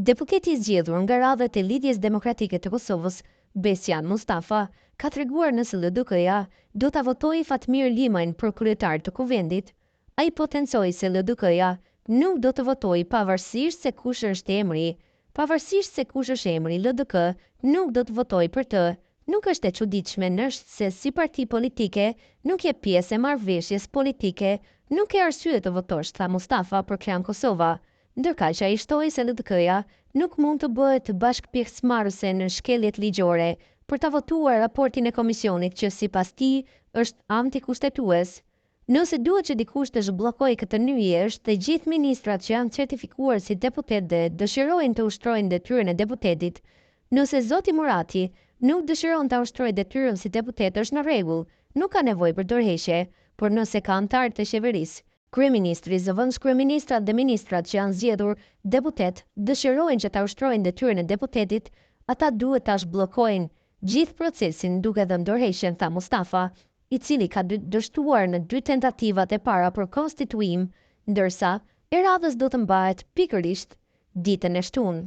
Deputeti i zgjedhur nga radhët e Lidhjes Demokratike të Kosovës, Besjan Mustafa, ka treguar nëse LDK-ja do ta votojë Fatmir Limajin për kryetar të kuvendit. Ai potencoi se LDK-ja nuk do të votojë pavarësisht se kush është emri. Pavarësisht se kush është emri, LDK nuk do të votojë për të. Nuk është e çuditshme nëse se si parti politike nuk je pjesë e marrëveshjes politike, nuk ke arsye të votosh, tha Mustafa për Klan Kosova. Ndërka që ai shtoi se LDK-ja nuk mund të bëhet bashkëpjesëmarrëse në shkeljet ligjore për ta votuar raportin e komisionit që sipas tij është antikushtetues. Nëse duhet që dikush të zhbllokojë këtë nyje është të gjithë ministrat që janë certifikuar si deputet dhe dëshirojnë të ushtrojnë detyrën e deputetit. Nëse zoti Murati nuk dëshiron ta ushtrojë detyrën si deputet është në rregull, nuk ka nevojë për dorëheqje, por nëse ka antar të qeverisë, kryeministri, zëvendëskryeministrat dhe ministrat që janë zgjedhur deputet dëshirojnë që ta ushtrojnë detyrën e deputetit, ata duhet ta zhbllokojnë gjithë procesin duke dhënë dorëheqjen, tha Mustafa, i cili ka dështuar në 2 tentativat e para për konstituim, ndërsa e radhës do të mbahet pikërisht ditën e shtunë.